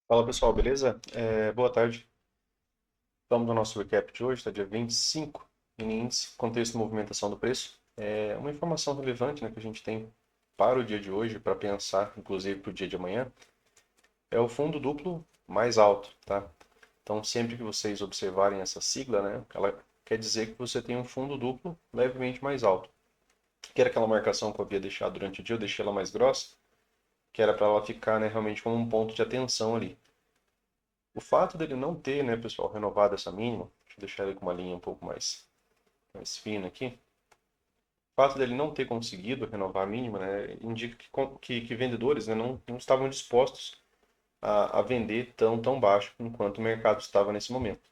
Fala pessoal, beleza? Boa tarde. Vamos no nosso recap de hoje, tá? Dia 25, em índice, contexto e movimentação do preço. Uma informação relevante, né, que a gente tem para o dia de hoje, para pensar, inclusive para o dia de amanhã, é o fundo duplo mais alto, tá? Então, sempre que vocês observarem essa sigla, né, ela quer dizer que você tem um fundo duplo levemente mais alto. Que era aquela marcação que eu havia deixado durante o dia, eu deixei ela mais grossa, que era para ela ficar, né, realmente como um ponto de atenção ali. O fato dele não ter, né, pessoal, renovado essa mínima, deixa eu deixar ele com uma linha um pouco mais fina aqui. O fato dele não ter conseguido renovar a mínima, né, indica que vendedores, né, não estavam dispostos a vender tão baixo enquanto o mercado estava nesse momento.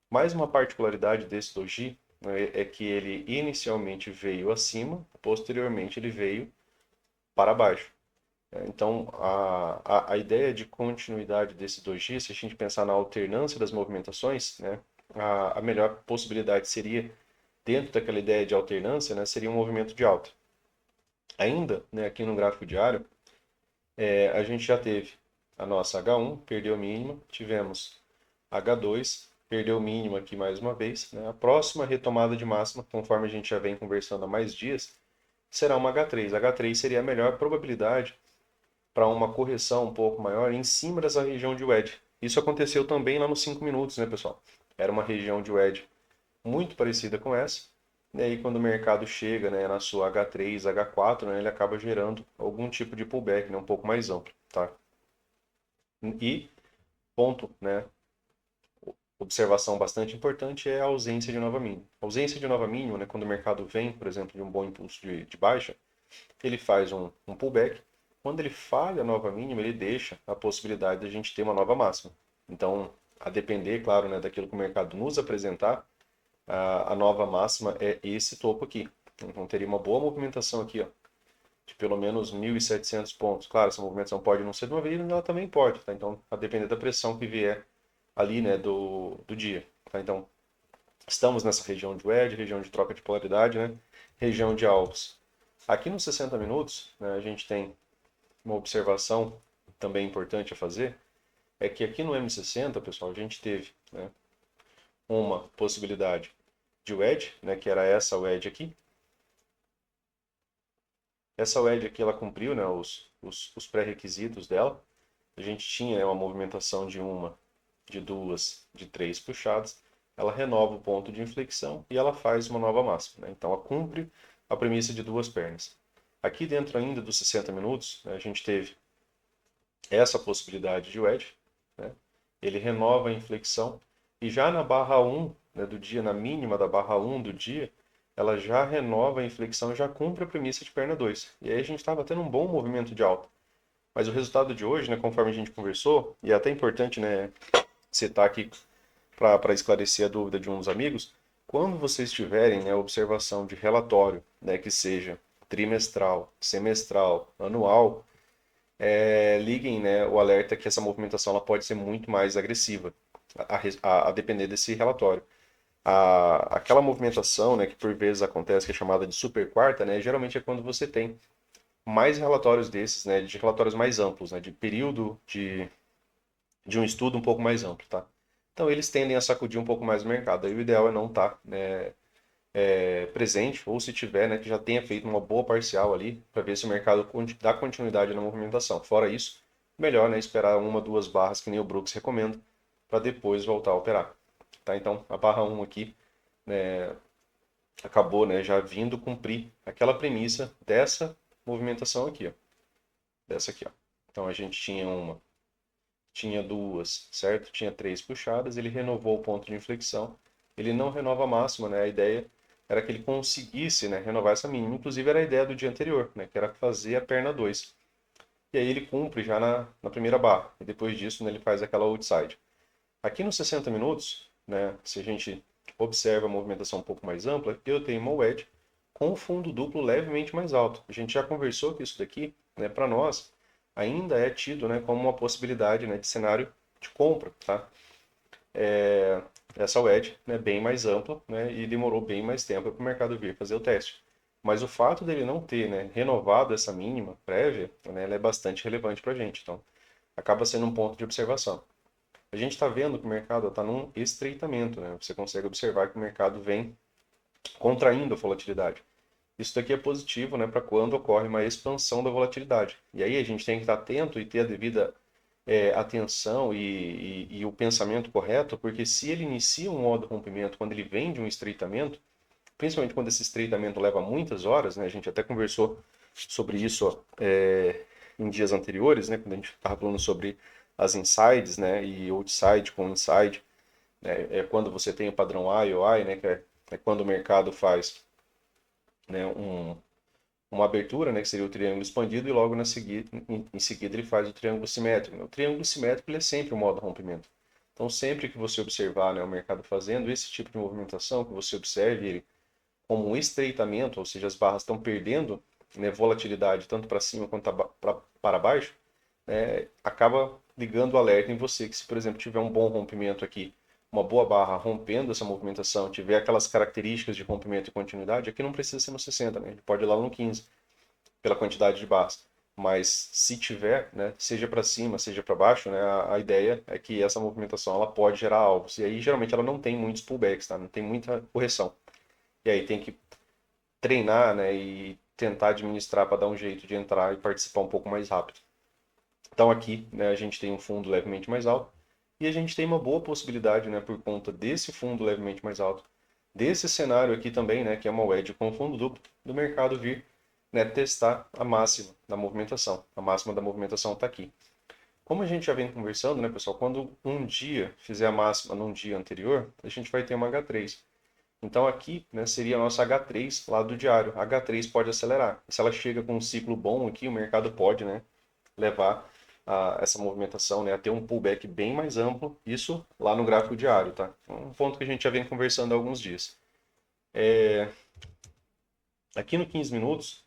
Mais uma particularidade desse doji, né, é que ele inicialmente veio acima, posteriormente ele veio para baixo. Então, a ideia de continuidade desse doji, se a gente pensar na alternância das movimentações, né, a melhor possibilidade seria, dentro daquela ideia de alternância, né, seria um movimento de alta. Ainda, né, aqui no gráfico diário, a gente já teve a nossa H1, perdeu a mínima, tivemos H2, perdeu o mínimo aqui mais uma vez. Né? A próxima retomada de máxima, conforme a gente já vem conversando há mais dias, será uma H3. H3 seria a melhor probabilidade para uma correção um pouco maior em cima dessa região de wedge. Isso aconteceu também lá nos 5 minutos, né, pessoal? Era uma região de wedge muito parecida com essa. E aí, quando o mercado chega, né, na sua H3, H4, né, ele acaba gerando algum tipo de pullback, né, um pouco mais amplo, tá? E ponto, né, observação bastante importante é a ausência de nova mínima. A ausência de nova mínima, né, quando o mercado vem, por exemplo, de um bom impulso de baixa, ele faz um pullback. Quando ele falha a nova mínima, ele deixa a possibilidade de a gente ter uma nova máxima. Então, a depender, claro, né, daquilo que o mercado nos apresentar, a nova máxima é esse topo aqui. Então, teria uma boa movimentação aqui, ó, de pelo menos 1.700 pontos. Claro, essa movimentação pode não ser de uma vez, mas ela também pode, tá? Então, a depender da pressão que vier ali, né, do dia, tá? Então, estamos nessa região de wedge, região de troca de polaridade, né, região de alvos. Aqui nos 60 minutos, né, a gente tem uma observação também importante a fazer, é que aqui no M60, pessoal, a gente teve, né, uma possibilidade de wedge, né, que era essa wedge aqui. Essa wedge aqui, ela cumpriu, né, os pré-requisitos dela. A gente tinha, né, uma movimentação de uma, de duas, de três puxadas. Ela renova o ponto de inflexão e ela faz uma nova máxima. Né? Então, ela cumpre a premissa de duas pernas. Aqui dentro ainda dos 60 minutos, né, a gente teve essa possibilidade de wedge, né? Ele renova a inflexão e já na barra 1, né, do dia, na mínima da barra 1 do dia, ela já renova a inflexão e já cumpre a premissa de perna 2. E aí a gente estava tendo um bom movimento de alta. Mas o resultado de hoje, né, conforme a gente conversou, e é até importante, né, citar aqui para esclarecer a dúvida de uns amigos, quando vocês tiverem, né, observação de relatório, né, que seja trimestral, semestral, anual, liguem, né, o alerta que essa movimentação ela pode ser muito mais agressiva, a depender desse relatório. Aquela movimentação, né, que por vezes acontece, que é chamada de super quarta, né, geralmente é quando você tem mais relatórios desses, né, de relatórios mais amplos, né, de período de um estudo um pouco mais amplo, tá? Então eles tendem a sacudir um pouco mais o mercado. Aí o ideal é não estar, né, presente, ou se tiver, né, que já tenha feito uma boa parcial ali, para ver se o mercado dá continuidade na movimentação. Fora isso, melhor, né, esperar uma, duas barras, que nem o Brooks recomenda, para depois voltar a operar. Tá? Então, a barra um aqui acabou, né, já vindo cumprir aquela premissa dessa movimentação aqui, ó, dessa aqui, ó. Então a gente tinha uma, tinha duas, certo? Tinha três puxadas, ele renovou o ponto de inflexão. Ele não renova a máxima, né? A ideia era que ele conseguisse, né, renovar essa mínima. Inclusive era a ideia do dia anterior, né, que era fazer a perna 2. E aí ele cumpre já na primeira barra. E depois disso, né, ele faz aquela outside. Aqui nos 60 minutos, né, se a gente observa a movimentação um pouco mais ampla, eu tenho uma wedge com o fundo duplo levemente mais alto. A gente já conversou que isso daqui, né, para nós, ainda é tido, né, como uma possibilidade, né, de cenário de compra, tá? Essa wedge, né, bem mais ampla, né, e demorou bem mais tempo para o mercado vir fazer o teste. Mas o fato dele não ter, né, renovado essa mínima prévia, né, ela é bastante relevante para a gente. Então, acaba sendo um ponto de observação. A gente está vendo que o mercado está num estreitamento, né? Você consegue observar que o mercado vem contraindo a volatilidade. Isso daqui é positivo, né, para quando ocorre uma expansão da volatilidade. E aí a gente tem que estar atento e ter a devida atenção e o pensamento correto, porque se ele inicia um modo rompimento, quando ele vem de um estreitamento, principalmente quando esse estreitamento leva muitas horas, né, a gente até conversou sobre isso em dias anteriores, né, quando a gente estava falando sobre as insides, né, e outside com inside, né, é quando você tem o padrão I ou I, né, que é quando o mercado faz, né, uma abertura, né, que seria o triângulo expandido, e logo em seguida ele faz o triângulo simétrico. O triângulo simétrico ele é sempre o modo rompimento. Então, sempre que você observar, né, o mercado fazendo esse tipo de movimentação, que você observe ele como um estreitamento, ou seja, as barras estão perdendo, né, volatilidade tanto para cima quanto para baixo, acaba ligando o alerta em você que se, por exemplo, tiver um bom rompimento aqui, uma boa barra rompendo essa movimentação, tiver aquelas características de rompimento e continuidade, aqui não precisa ser no 60, né? Ele pode ir lá no 15, pela quantidade de barras. Mas se tiver, né, seja para cima, seja para baixo, né, a ideia é que essa movimentação ela pode gerar alvos. E aí, geralmente, ela não tem muitos pullbacks, tá? Não tem muita correção. E aí tem que treinar, né, e tentar administrar para dar um jeito de entrar e participar um pouco mais rápido. Então aqui, né, a gente tem um fundo levemente mais alto e a gente tem uma boa possibilidade, né, por conta desse fundo levemente mais alto, desse cenário aqui também, né, que é uma wedge com fundo duplo, do mercado vir, né, testar a máxima da movimentação. A máxima da movimentação está aqui. Como a gente já vem conversando, né, pessoal, quando um dia fizer a máxima num dia anterior, a gente vai ter uma H3. Então aqui, né, seria a nossa H3 lá do diário. A H3 pode acelerar. Se ela chega com um ciclo bom aqui, o mercado pode, né, levar essa movimentação, né, a ter um pullback bem mais amplo, isso lá no gráfico diário, tá? Um ponto que a gente já vem conversando há alguns dias. Aqui no 15 minutos,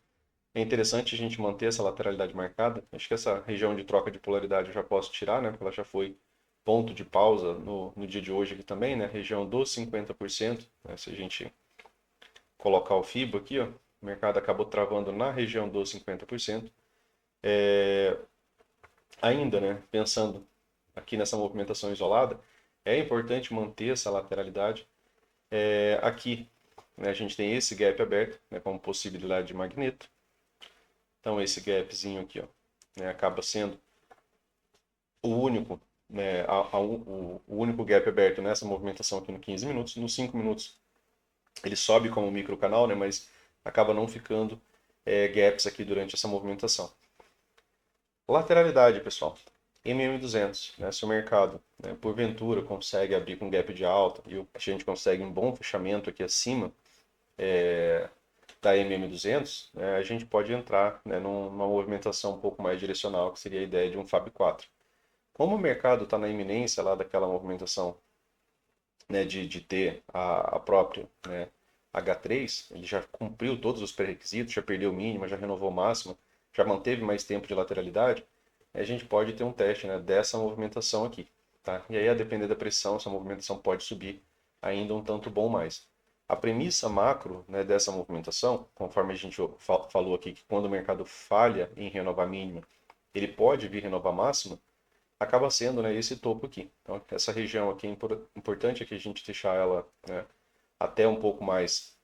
é interessante a gente manter essa lateralidade marcada. Acho que essa região de troca de polaridade eu já posso tirar, né, porque ela já foi ponto de pausa no dia de hoje aqui também, né, região dos 50%, né, se a gente colocar o FIBO aqui, ó, o mercado acabou travando na região dos 50%. Ainda, né, pensando aqui nessa movimentação isolada, é importante manter essa lateralidade. Aqui, né, a gente tem esse gap aberto, né, como possibilidade de magneto. Então, esse gapzinho aqui, ó, né, acaba sendo o único, né, o único gap aberto nessa movimentação aqui no 15 minutos. Nos 5 minutos, ele sobe como micro canal, né, mas acaba não ficando gaps aqui durante essa movimentação. Lateralidade, pessoal. MM200, né? Se o mercado, né, porventura, consegue abrir com gap de alta e a gente consegue um bom fechamento aqui acima da MM200, né, a gente pode entrar, né, numa movimentação um pouco mais direcional, que seria a ideia de um Fab 4. Como o mercado está na iminência lá daquela movimentação, né, de ter a própria, né, H3, ele já cumpriu todos os pré-requisitos, já perdeu mínima, já renovou máxima, já manteve mais tempo de lateralidade, a gente pode ter um teste, né, dessa movimentação aqui. Tá? E aí, a depender da pressão, essa movimentação pode subir ainda um tanto bom mais. A premissa macro, né, dessa movimentação, conforme a gente falou aqui, que quando o mercado falha em renovar mínima, ele pode vir renovar máxima, acaba sendo, né, esse topo aqui. Então, essa região aqui é importante aqui a gente deixar ela, né, até um pouco mais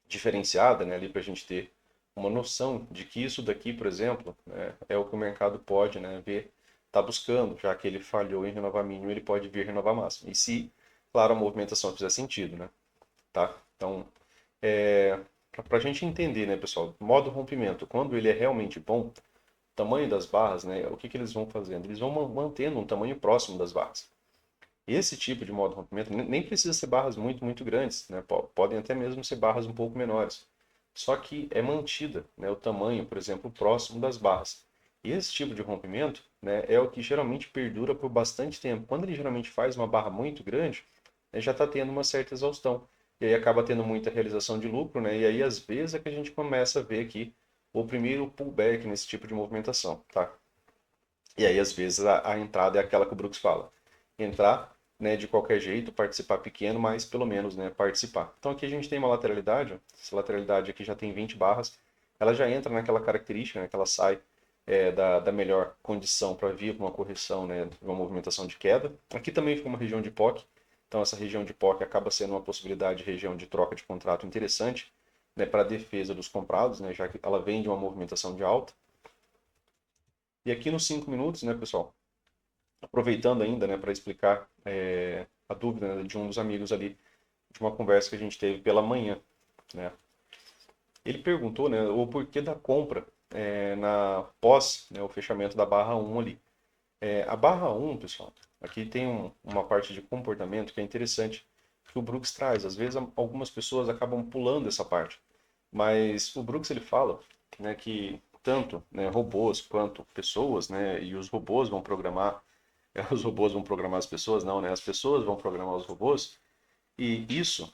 diferenciada, né, ali para a gente ter uma noção de que isso daqui, por exemplo, né, é o que o mercado pode, né, ver, tá buscando, já que ele falhou em renovar mínimo, ele pode vir renovar máximo. E se, claro, a movimentação fizer sentido, né, tá? Então, para a gente entender, né, pessoal, modo rompimento, quando ele é realmente bom, tamanho das barras, né, o que que eles vão fazendo? Eles vão mantendo um tamanho próximo das barras. Esse tipo de modo rompimento nem precisa ser barras muito, muito grandes, né? Podem até mesmo ser barras um pouco menores. Só que é mantida, né, o tamanho, por exemplo, próximo das barras. E esse tipo de rompimento, né, é o que geralmente perdura por bastante tempo. Quando ele geralmente faz uma barra muito grande, né, já está tendo uma certa exaustão. E aí acaba tendo muita realização de lucro, né? E aí às vezes é que a gente começa a ver aqui o primeiro pullback nesse tipo de movimentação, tá? E aí às vezes a entrada é aquela que o Brooks fala. Entrar, né, de qualquer jeito, participar pequeno, mas pelo menos, né, participar. Então aqui a gente tem uma lateralidade, ó. Essa lateralidade aqui já tem 20 barras, ela já entra naquela característica, né, que ela sai da melhor condição para vir uma correção, né, uma movimentação de queda. Aqui também fica uma região de POC, então essa região de POC acaba sendo uma possibilidade de região de troca de contrato interessante, né, para a defesa dos comprados, né, já que ela vem de uma movimentação de alta. E aqui nos 5 minutos, né, pessoal, aproveitando ainda, né, para explicar a dúvida, né, de um dos amigos ali, de uma conversa que a gente teve pela manhã, né. Ele perguntou, né, o porquê da compra na pós, né, o fechamento da barra 1 ali. A barra 1, pessoal, aqui tem uma parte de comportamento que é interessante, que o Brooks traz. Às vezes algumas pessoas acabam pulando essa parte, mas o Brooks ele fala, né, que tanto, né, robôs quanto pessoas, né, e os robôs vão programar, os robôs vão programar as pessoas, não, né, as pessoas vão programar os robôs, e isso,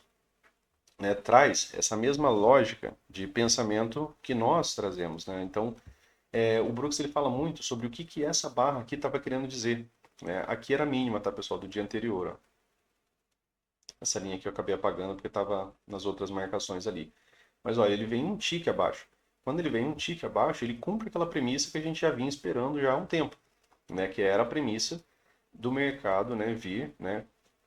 né, traz essa mesma lógica de pensamento que nós trazemos, né? Então, o Brooks ele fala muito sobre o que essa barra aqui estava querendo dizer, né? Aqui era a mínima, tá, pessoal, do dia anterior, ó. Essa linha aqui eu acabei apagando porque estava nas outras marcações ali. Mas olha, ele vem um tique abaixo. Quando ele vem um tique abaixo, ele cumpre aquela premissa que a gente já vinha esperando já há um tempo, né? Que era a premissa do mercado, né, vir, né,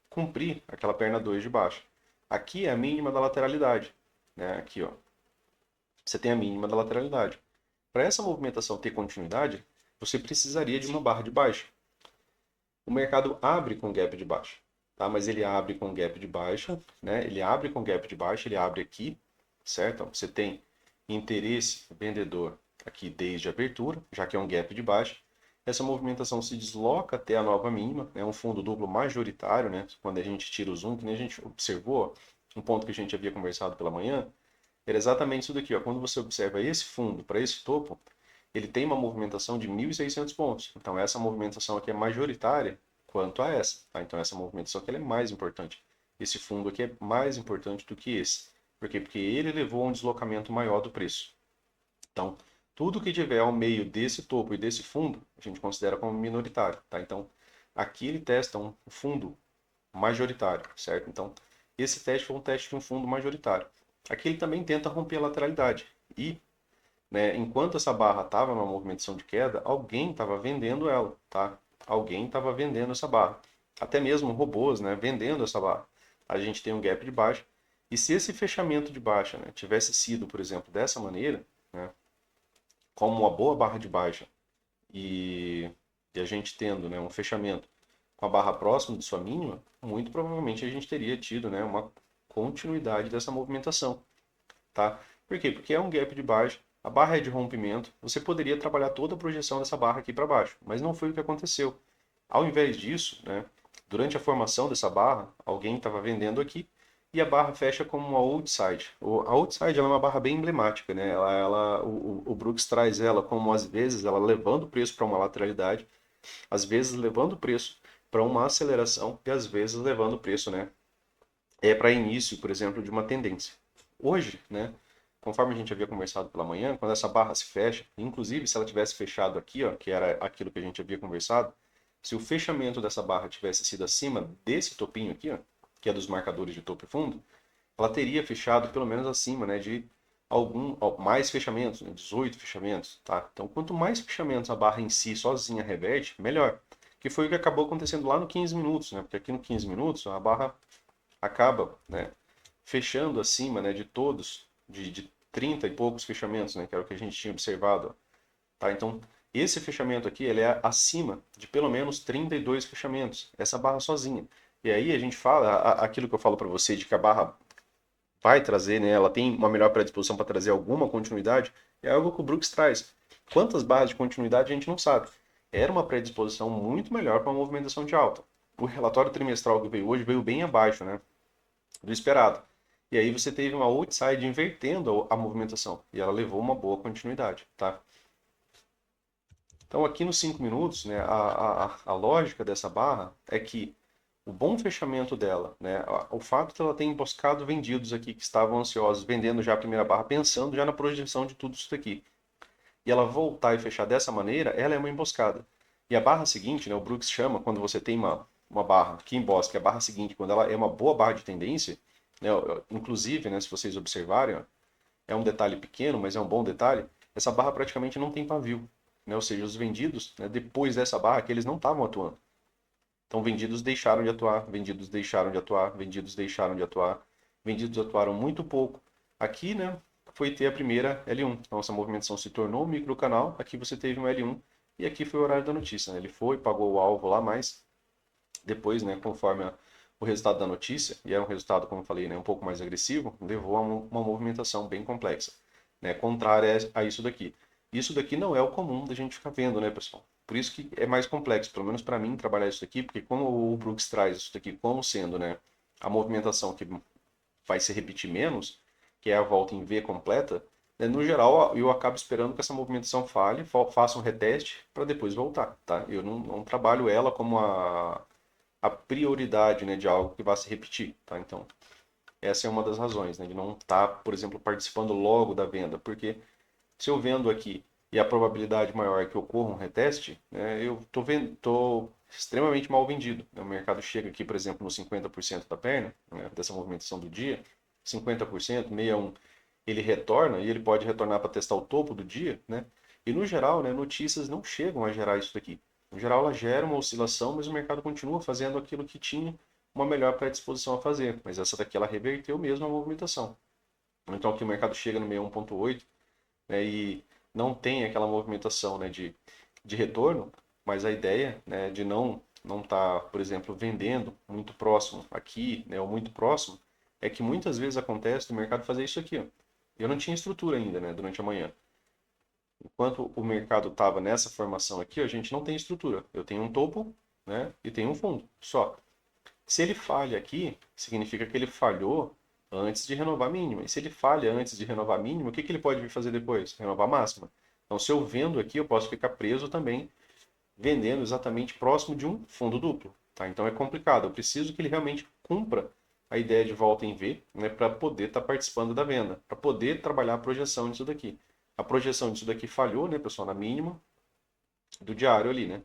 cumprir aquela perna 2 de baixo. Aqui é a mínima da lateralidade, né? Aqui, ó. Você tem a mínima da lateralidade. Para essa movimentação ter continuidade, você precisaria de uma barra de baixa. O mercado abre com gap de baixa, tá? Mas ele abre com gap de baixa, né? Ele abre com gap de baixa, ele abre aqui, certo? Então, você tem interesse vendedor aqui desde a abertura, já que é um gap de baixa. Essa movimentação se desloca até a nova mínima, é um fundo duplo majoritário, né? Quando a gente tira o zoom, que nem a gente observou, um ponto que a gente havia conversado pela manhã, era exatamente isso daqui, ó. Quando você observa esse fundo para esse topo, ele tem uma movimentação de 1.600 pontos. Então essa movimentação aqui é majoritária quanto a essa, tá? Então essa movimentação aqui é mais importante. Esse fundo aqui é mais importante do que esse. Por quê? Porque ele levou a um deslocamento maior do preço. Então, tudo que tiver ao meio desse topo e desse fundo, a gente considera como minoritário, tá? Então, aqui ele testa um fundo majoritário, certo? Então, esse teste foi um teste de um fundo majoritário. Aqui ele também tenta romper a lateralidade. E, né, enquanto essa barra estava numa movimentação de queda, alguém estava vendendo ela, tá? Alguém estava vendendo essa barra. Até mesmo robôs, né, vendendo essa barra. A gente tem um gap de baixa. E se esse fechamento de baixa, né, tivesse sido, por exemplo, dessa maneira, né, como uma boa barra de baixa, e, e a gente tendo, né, um fechamento com a barra próxima de sua mínima, muito provavelmente a gente teria tido, né, uma continuidade dessa movimentação, tá? Por quê? Porque é um gap de baixa, a barra é de rompimento, você poderia trabalhar toda a projeção dessa barra aqui para baixo, mas não foi o que aconteceu. Ao invés disso, né, durante a formação dessa barra, alguém estava vendendo aqui e a barra fecha como uma outside. A outside ela é uma barra bem emblemática, né? O Brooks traz ela como, às vezes, ela levando o preço para uma lateralidade, às vezes levando o preço para uma aceleração e às vezes levando o preço, né, para início, por exemplo, de uma tendência. Hoje, né, conforme a gente havia conversado pela manhã, quando essa barra se fecha, inclusive se ela tivesse fechado aqui, ó, que era aquilo que a gente havia conversado, se o fechamento dessa barra tivesse sido acima desse topinho aqui, ó, que é dos marcadores de topo e fundo, ela teria fechado pelo menos acima, né, de mais fechamentos, né, 18 fechamentos, tá? Então, quanto mais fechamentos a barra em si sozinha reverte, melhor. Que foi o que acabou acontecendo lá no 15 minutos, né? Porque aqui no 15 minutos a barra acaba, né, fechando acima, né, de todos, de 30 e poucos fechamentos, né, que era o que a gente tinha observado, tá? Então, esse fechamento aqui, ele é acima de pelo menos 32 fechamentos, essa barra sozinha. E aí a gente fala, aquilo que eu falo para você, de que a barra vai trazer, né, ela tem uma melhor predisposição para trazer alguma continuidade, é algo que o Brooks traz. Quantas barras de continuidade a gente não sabe. Era uma predisposição muito melhor para uma movimentação de alta. O relatório trimestral que veio hoje veio bem abaixo, né, do esperado. E aí você teve uma outside invertendo a movimentação e ela levou uma boa continuidade, tá? Então aqui nos 5 minutos, né, a lógica dessa barra é que o bom fechamento dela, né, o fato de ela ter emboscado vendidos aqui que estavam ansiosos, vendendo já a primeira barra, pensando já na projeção de tudo isso daqui, e ela voltar e fechar dessa maneira, ela é uma emboscada. E a barra seguinte, né, o Brooks chama, quando você tem uma barra que embosca, a barra seguinte, quando ela é uma boa barra de tendência, né, inclusive, né, se vocês observarem, ó, é um detalhe pequeno, mas é um bom detalhe, essa barra praticamente não tem pavio. né? Ou seja, os vendidos, né, depois dessa barra que eles não estavam atuando. Então, vendidos deixaram de atuar, vendidos deixaram de atuar, vendidos deixaram de atuar, vendidos atuaram muito pouco. Aqui, né, foi ter a primeira L1. Então, essa movimentação se tornou um microcanal. Aqui você teve um L1 e aqui foi o horário da notícia, né? Ele foi, pagou o alvo lá, mas depois, né, conforme o resultado da notícia, e era um resultado, como eu falei, né, um pouco mais agressivo, levou a uma movimentação bem complexa, né, contrária a isso daqui. Isso daqui não é o comum da gente ficar vendo, né, pessoal? Por isso que é mais complexo, pelo menos para mim, trabalhar isso daqui, porque como o Brooks traz isso daqui como sendo, né, a movimentação que vai se repetir menos, que é a volta em V completa, né, no geral eu acabo esperando que essa movimentação falhe, faça um reteste para depois voltar, tá? Eu não trabalho ela como a prioridade, né, de algo que vai se repetir, tá? Então, essa é uma das razões, né, de não estar, por exemplo, participando logo da venda, porque se eu vendo aqui e a probabilidade maior é que ocorra um reteste, né, eu tô extremamente mal vendido, né? O mercado chega aqui, por exemplo, no 50% da perna, né, dessa movimentação do dia, 50%, 61, ele retorna e ele pode retornar para testar o topo do dia, né? E no geral, né, notícias não chegam a gerar isso daqui. No geral, ela gera uma oscilação, mas o mercado continua fazendo aquilo que tinha uma melhor predisposição a fazer. Mas essa daqui ela reverteu mesmo a movimentação. Então aqui o mercado chega no 61,8, né, e não tem aquela movimentação, né, de retorno, mas a ideia, né, de não estar, por exemplo, vendendo muito próximo aqui, né, ou muito próximo, é que muitas vezes acontece do mercado fazer isso aqui, ó. Eu não tinha estrutura ainda, né, durante a manhã. Enquanto o mercado estava nessa formação aqui, a gente não tem estrutura. Eu tenho um topo, né, e tenho um fundo, só. Se ele falha aqui, significa que ele falhou antes de renovar a mínima. E se ele falha antes de renovar a mínima, o que ele pode vir fazer depois? Renovar a máxima. Então, se eu vendo aqui, eu posso ficar preso também vendendo exatamente próximo de um fundo duplo. Tá? Então é complicado. Eu preciso que ele realmente cumpra a ideia de volta em V, né, para poder estar participando da venda, para poder trabalhar a projeção disso daqui. A projeção disso daqui falhou, né, pessoal, na mínima do diário ali, né?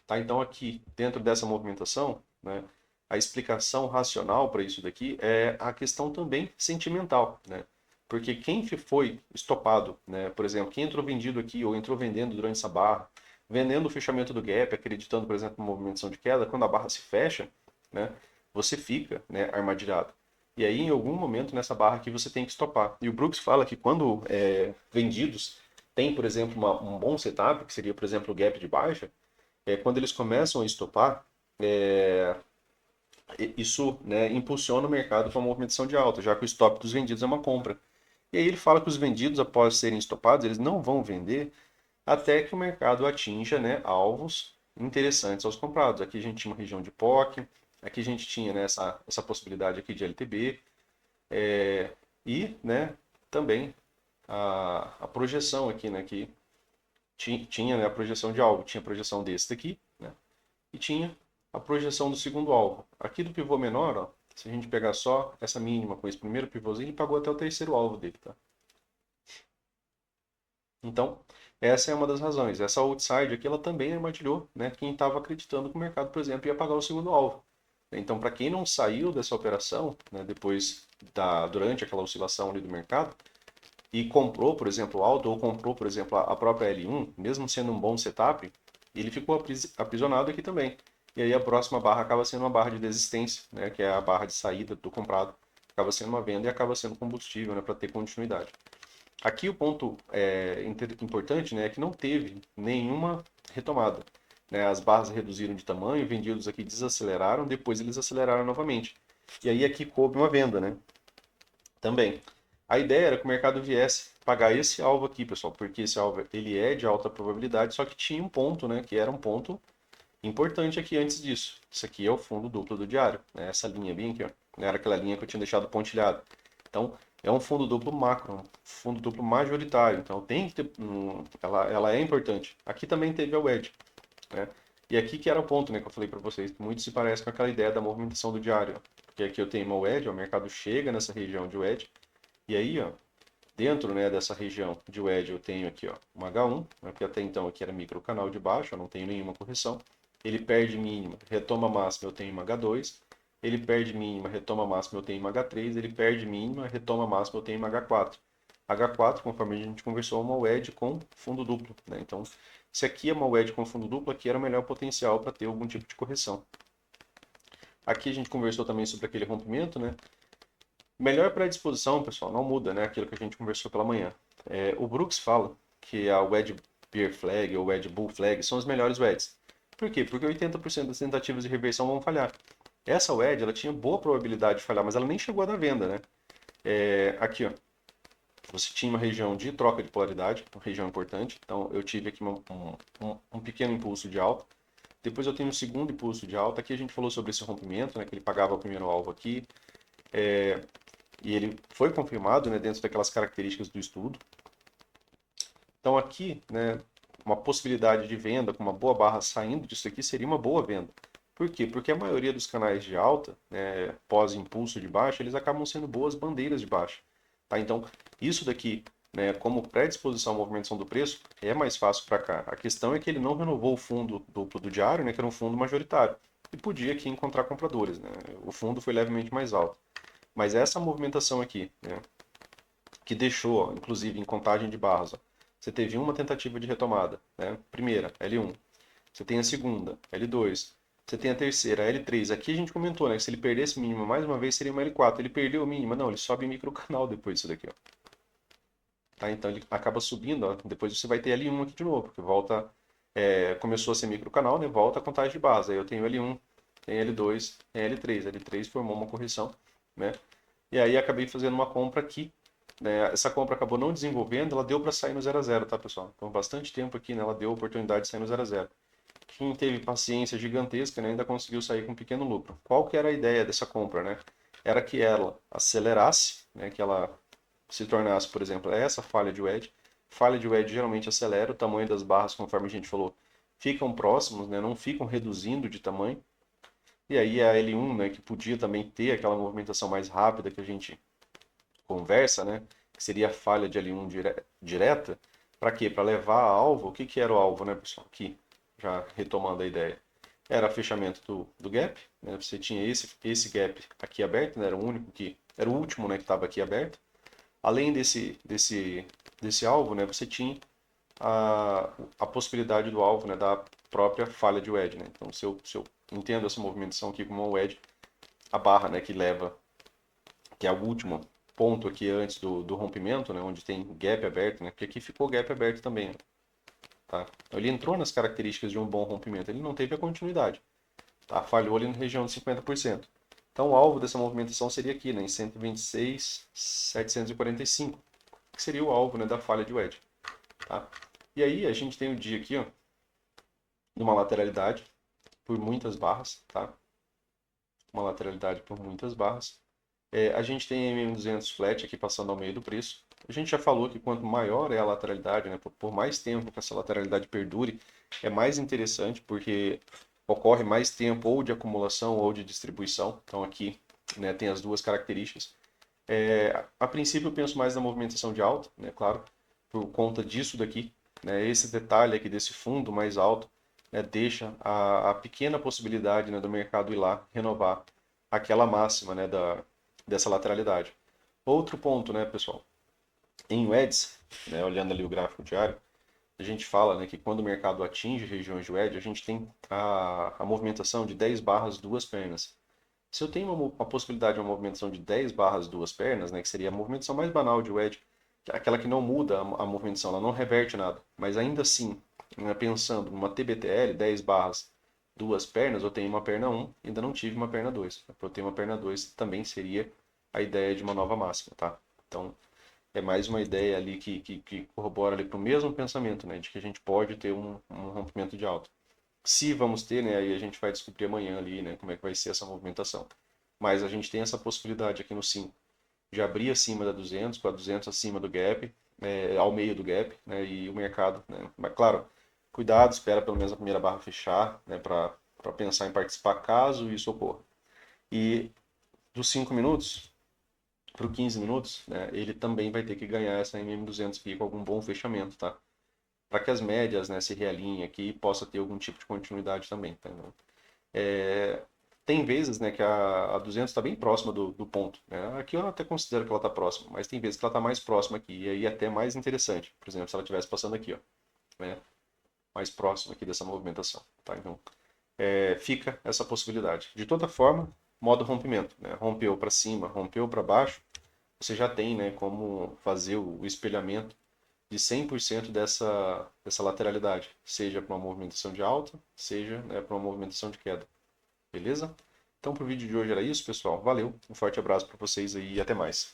Tá? Então aqui, dentro dessa movimentação, né, a explicação racional para isso daqui é a questão também sentimental, né? Porque quem foi estopado, né, por exemplo, quem entrou vendido aqui ou entrou vendendo durante essa barra, vendendo o fechamento do gap, acreditando, por exemplo, na movimentação de queda, quando a barra se fecha, né, você fica, né, armadilhado. E aí, em algum momento nessa barra aqui, você tem que estopar. E o Brooks fala que quando vendidos tem, por exemplo, um bom setup, que seria, por exemplo, o gap de baixa, quando eles começam a estopar, é, isso, né, impulsiona o mercado para uma movimentação de alta, já que o stop dos vendidos é uma compra. E aí ele fala que os vendidos, após serem estopados, eles não vão vender até que o mercado atinja, né, alvos interessantes aos comprados. Aqui a gente tinha uma região de POC, aqui a gente tinha, né, essa possibilidade aqui de LTB, e, né, também a projeção aqui, né, que tinha, né, a projeção de alvo, tinha a projeção desse daqui, né, e tinha a projeção do segundo alvo. Aqui do pivô menor, ó, se a gente pegar só essa mínima com esse primeiro pivôzinho, ele pagou até o terceiro alvo dele, tá? Então, essa é uma das razões. Essa outside aqui, ela também armadilhou, né, quem estava acreditando que o mercado, por exemplo, ia pagar o segundo alvo. Então, para quem não saiu dessa operação, né, durante aquela oscilação ali do mercado, e comprou, por exemplo, alto, ou comprou, por exemplo, a própria L1, mesmo sendo um bom setup, ele ficou aprisionado aqui também. E aí a próxima barra acaba sendo uma barra de desistência, né, que é a barra de saída do comprado. Acaba sendo uma venda e acaba sendo combustível, né, para ter continuidade. Aqui o ponto importante, né, é que não teve nenhuma retomada. Né, as barras reduziram de tamanho, vendidos aqui desaceleraram, depois eles aceleraram novamente. E aí aqui coube uma venda, né? Também. A ideia era que o mercado viesse pagar esse alvo aqui, pessoal, porque esse alvo ele é de alta probabilidade, só que tinha um ponto, né, que era um ponto importante aqui antes disso. Isso aqui é o fundo duplo do diário, né? Essa linha bem aqui, ó, era aquela linha que eu tinha deixado pontilhado. Então, é um fundo duplo macro, um fundo duplo majoritário. Então, tem que ter, ela é importante. Aqui também teve a wedge, né? E aqui que era o ponto, né, que eu falei para vocês, que muito se parece com aquela ideia da movimentação do diário, ó. Porque aqui eu tenho uma wedge, ó, o mercado chega nessa região de wedge, e aí, ó, dentro, né, dessa região de wedge eu tenho aqui, ó, uma H1, né, que até então aqui era micro canal de baixo, eu não tenho nenhuma correção. Ele perde mínima, retoma máxima, eu tenho uma H2. Ele perde mínima, retoma máxima, eu tenho uma H3. Ele perde mínima, retoma máxima, eu tenho uma H4. H4, conforme a gente conversou, é uma wedge com fundo duplo, né? Então, se aqui é uma wedge com fundo duplo, aqui era o melhor potencial para ter algum tipo de correção. Aqui a gente conversou também sobre aquele rompimento, né? Melhor predisposição, pessoal, não muda, né? Aquilo que a gente conversou pela manhã. O Brooks fala que a wedge bear flag ou wedge bull flag são as melhores wedges. Por quê? Porque 80% das tentativas de reversão vão falhar. Essa wedge, ela tinha boa probabilidade de falhar, mas ela nem chegou a dar venda, né? Aqui, ó, você tinha uma região de troca de polaridade, uma região importante. Então, eu tive aqui um pequeno impulso de alta. Depois eu tenho um segundo impulso de alta. Aqui a gente falou sobre esse rompimento, né, que ele pagava o primeiro alvo aqui. E ele foi confirmado, né, dentro daquelas características do estudo. Então aqui, né, uma possibilidade de venda com uma boa barra saindo disso aqui seria uma boa venda. Por quê? Porque a maioria dos canais de alta, né, pós-impulso de baixa, eles acabam sendo boas bandeiras de baixa. Tá? Então, isso daqui, né, como predisposição à movimentação do preço, é mais fácil para cá. A questão é que ele não renovou o fundo duplo do diário, né, que era um fundo majoritário, e podia aqui encontrar compradores. Né? O fundo foi levemente mais alto. Mas essa movimentação aqui, né, que deixou, inclusive em contagem de barras, ó, você teve uma tentativa de retomada, né? Primeira, L1. Você tem a segunda, L2. Você tem a terceira, L3. Aqui a gente comentou, né, que se ele perdesse mínima mais uma vez seria uma L4. Ele perdeu a mínima, não, ele sobe microcanal depois disso daqui, ó. Tá? Então ele acaba subindo, ó. Depois você vai ter L1 aqui de novo, porque volta, começou a ser microcanal, né? Volta a contagem de base. Aí eu tenho L1, tem L2, tem L3. L3 formou uma correção, né? E aí acabei fazendo uma compra aqui, né? Essa compra acabou não desenvolvendo, ela deu para sair no 0 a 0, tá, pessoal? Então, bastante tempo aqui, né, ela deu a oportunidade de sair no 0 a 0. Quem teve paciência gigantesca, né, ainda conseguiu sair com um pequeno lucro. Qual que era a ideia dessa compra, né? Era que ela acelerasse, né, que ela se tornasse, por exemplo, essa falha de wedge. Falha de wedge geralmente acelera, o tamanho das barras, conforme a gente falou, ficam próximos, né, não ficam reduzindo de tamanho. E aí a L1, né, que podia também ter aquela movimentação mais rápida que a gente conversa, né, que seria a falha de L1 direta, para quê? Para levar a alvo. O que, que era o alvo, né, pessoal? Aqui, já retomando a ideia. Era fechamento do gap, né? Você tinha esse gap aqui aberto, né? Era o único que, era o último, né, que estava aqui aberto. Além desse alvo, né, você tinha a possibilidade do alvo, né, da própria falha de wedge, né? Então, se eu entendo essa movimentação aqui como uma wedge, a barra, né, que leva, que é o último ponto aqui antes do rompimento, né, onde tem gap aberto, né, porque aqui ficou gap aberto também, né, tá? Então, ele entrou nas características de um bom rompimento, ele não teve a continuidade, tá? Falhou ali na região de 50%. Então, o alvo dessa movimentação seria aqui, né, em 126.745, que seria o alvo, né, da falha de wedge, tá? E aí a gente tem o dia aqui, ó, de uma lateralidade por muitas barras, tá? Uma lateralidade por muitas barras. A gente tem MM200 flat aqui passando ao meio do preço. A gente já falou que quanto maior é a lateralidade, né, por mais tempo que essa lateralidade perdure, é mais interessante porque ocorre mais tempo ou de acumulação ou de distribuição. Então aqui, né, tem as duas características. A princípio eu penso mais na movimentação de alta, né, claro, por conta disso daqui. Né, esse detalhe aqui desse fundo mais alto, né, deixa a pequena possibilidade, né, do mercado ir lá renovar aquela máxima, né, dessa lateralidade. Outro ponto, né, pessoal, em wedges, né, olhando ali o gráfico diário, a gente fala, né, que quando o mercado atinge regiões de wedge, a gente tem a movimentação de 10 barras, duas pernas. Se eu tenho uma possibilidade de uma movimentação de 10 barras, duas pernas, né, que seria a movimentação mais banal de wedge, aquela que não muda a movimentação, ela não reverte nada, mas ainda assim, né, pensando numa TBTL, 10 barras, duas pernas, eu tenho uma perna 1, ainda não tive uma perna 2. Para eu ter uma perna 2 também seria a ideia de uma nova máxima, tá? Então, é mais uma ideia ali que corrobora ali para o mesmo pensamento, né, de que a gente pode ter um rompimento de alta. Se vamos ter, né, aí a gente vai descobrir amanhã ali, né, como é que vai ser essa movimentação. Mas a gente tem essa possibilidade aqui no 5 de abrir acima da 200, com a 200 acima do gap, ao meio do gap, né, e o mercado, né, mas claro, cuidado, espera pelo menos a primeira barra fechar, né, para pensar em participar caso isso ocorra. E dos 5 minutos para os 15 minutos, né, ele também vai ter que ganhar essa MM200 aqui com algum bom fechamento, tá? Para que as médias, né, se realinhem aqui e possa ter algum tipo de continuidade também, tá? Tem vezes, né, que a 200 está bem próxima do ponto, né? Aqui eu até considero que ela está próxima, mas tem vezes que ela está mais próxima aqui, e aí é até mais interessante. Por exemplo, se ela estivesse passando aqui, ó, né, mais próximo aqui dessa movimentação, tá? Então, fica essa possibilidade. De toda forma, modo rompimento, né? Rompeu para cima, rompeu para baixo, você já tem, né, como fazer o espelhamento de 100% dessa lateralidade, seja para uma movimentação de alta, seja, né, para uma movimentação de queda. Beleza? Então, para o vídeo de hoje era isso, pessoal. Valeu, um forte abraço para vocês aí e até mais.